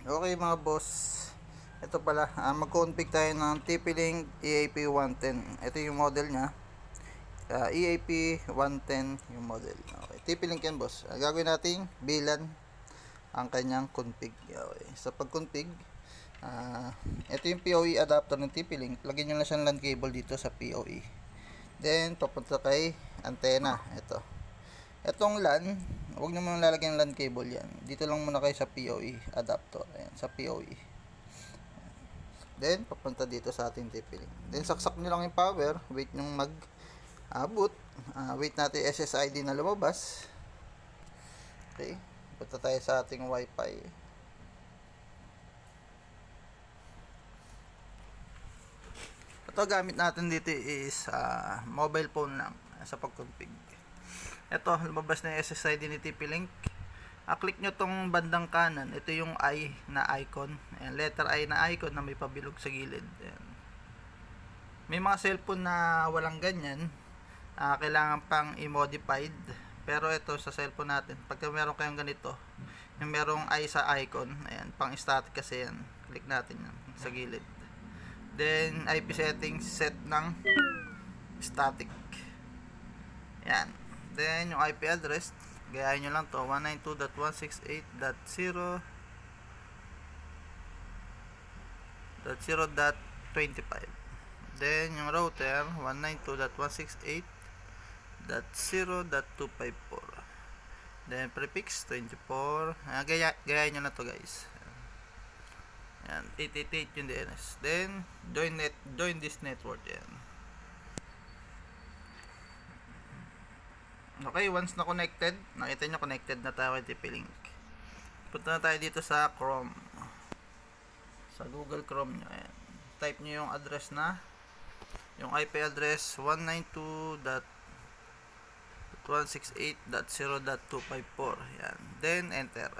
Okay mga boss, ito pala, mag-config tayo ng TP-Link EAP110. Ito yung model nya, EAP110 yung model. Okay, TP-Link yan boss. Gagawin natin bilan ang kanyang config. Okay, sa pag-config, ito yung PoE adapter ng TP-Link. Lagyan nyo na siyang LAN cable dito sa PoE. Then papunta kay antena. Itong LAN, huwag nyo muna lalagyan ng LAN cable yan. Dito lang muna kayo sa PoE adapter. Ayan, sa PoE. Then, papunta dito sa ating TP-Link. Then, saksak nyo lang yung power. Wait nyo mag-boot. Wait natin SSID na lumabas. Okay. Punta tayo sa ating Wi-Fi. Ito gamit natin dito is mobile phone lang sa pag-config. Ito, lumabas na yung SSID ni TP-Link. Click nyo tong bandang kanan. Ito yung I na icon. Ayan, letter I na icon na may pabilog sa gilid. Ayan. May mga cellphone na walang ganyan. Kailangan pang i-modified. Pero ito sa cellphone natin, pagka meron kayong ganito, yung merong I sa icon, ayan, pang static kasi yan. Click natin yan sa gilid. Then, IP settings set ng static. Ayan. Then, yung IP address, gayahin nyo lang to 192.168.0.0.25. Then, yung router 192.168.0.254. Then, prefix 24. Gayahin nyo na to guys. Ayan, 888 yung DNS. Then, join this network. Ayan. Okay, once na connected, nakita nyo connected na tayo kay TP-Link. Punta na tayo dito sa Chrome. Sa Google Chrome nyo. Ayan. Type nyo yung address na, yung IP address 192.168.0.254. Ayan. Then, enter.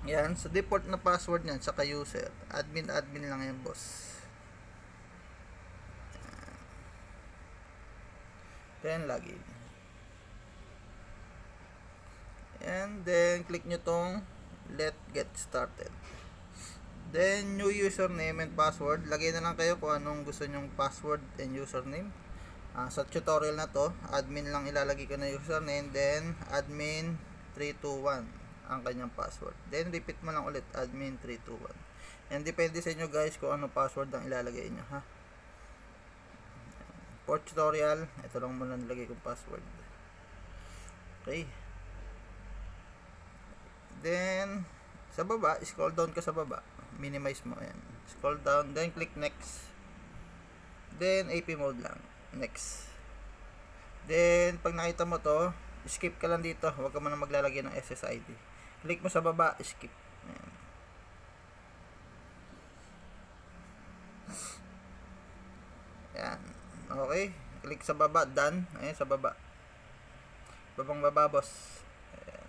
Ayan. Sa default na password nyan, saka user. Admin lang yan, boss. Then, login. And then, click nyo tong let get started. Then, new username and password. Lagay na lang kayo kung anong gusto nyong password and username. Sa tutorial na to, admin lang ilalagay ko na username. Then, admin 321 ang kanyang password. Then, repeat mo lang ulit, admin 321. And depende sa inyo guys kung ano password ang ilalagay nyo, ha? For tutorial, ito lang muna nilagay kong password. Okay. Then, sa baba, scroll down ka sa baba. Minimize mo, ayan. Scroll down, then click next. Then, AP mode lang. Next. Then, pag nakita mo to, skip ka lang dito. Huwag ka muna maglalagay ng SSID. Click mo sa baba, skip. Ayan. Ayan. Okay, click sa baba, done. Ayan, sa baba. Babang baba, boss. Ayan.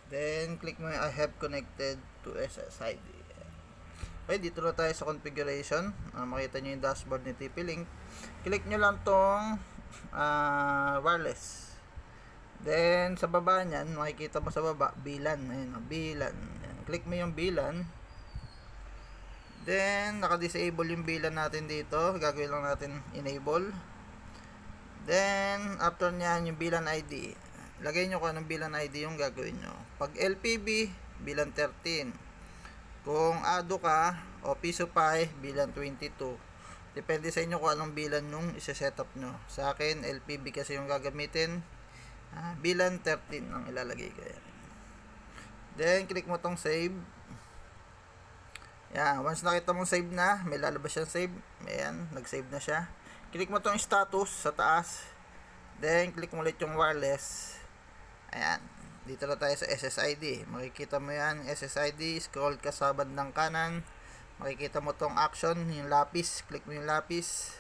Then, click mo yung I have connected to SSID. Ayan. Okay, dito na tayo sa configuration. Makita nyo yung dashboard ni TP-Link. Click nyo lang tong wireless. Then, sa baba nyan, makikita mo sa baba, bilan. Ayan, bilan. Ayan. Click mo yung bilan. Then, naka-disable yung bilan natin dito. Gagawin lang natin enable. Then, after nyan, yung bilan ID. Lagay nyo kung anong bilan ID yung gagawin nyo. Pag LPB, bilan 13. Kung ADO ka, o Piso Pi, bilan 22. Depende sa inyo kung anong bilan yung isa-setup nyo. Sa akin, LPB kasi yung gagamitin. Bilan 13 ang ilalagay ko yan. Then, click mo tong save. Yan, once nakita mong save na, may lalabas siyang save. Ayan, nag-save na siya. Click mo tong status sa taas. Then, click mo ulit yung wireless. Ayan, dito na tayo sa SSID. Makikita mo yan, SSID. Scroll ka sa bandang kanan. Makikita mo tong action, yung lapis. Click mo yung lapis.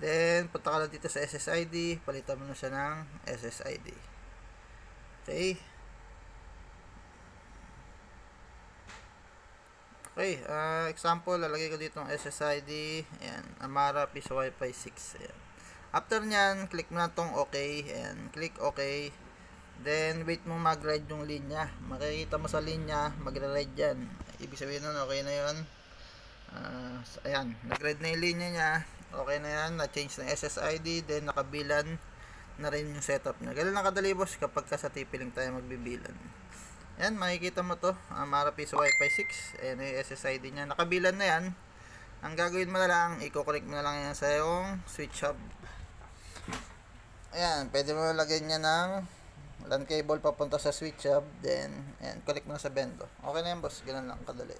Then, punta ka lang dito sa SSID. Palitan mo na siya ng SSID. Okay. Okay, example, lalagay ko dito ng SSID. Ayan, Amara Piso Wi-Fi 6. Ayan. After nyan, click mo na itong OK. Ayan, click OK. Then wait mo mag-ride yung linya. Makikita mo sa linya, magre-ride yan. Ibig sabihin nun, okay na yun. Ayan, nag-ride na yung linya niya. Okay na yan, na-change na SSID, then nakabilan na rin yung setup niya. Ganun lang kadali boss kapag ka sa TP-Link tayo magbibilan. Ayan, makikita mo to, Marapis Wi-Fi 6. Ayan yung SSID niya, nakabilan na yan. Ang gagawin mo na lang, i-connect mo na lang yan sa yung switch hub. Ayan, pwede mo lagyan niya ng LAN cable papunta sa switch hub, then ayan, connect mo na sa bendo. Okay na yan boss, ganun lang kadali.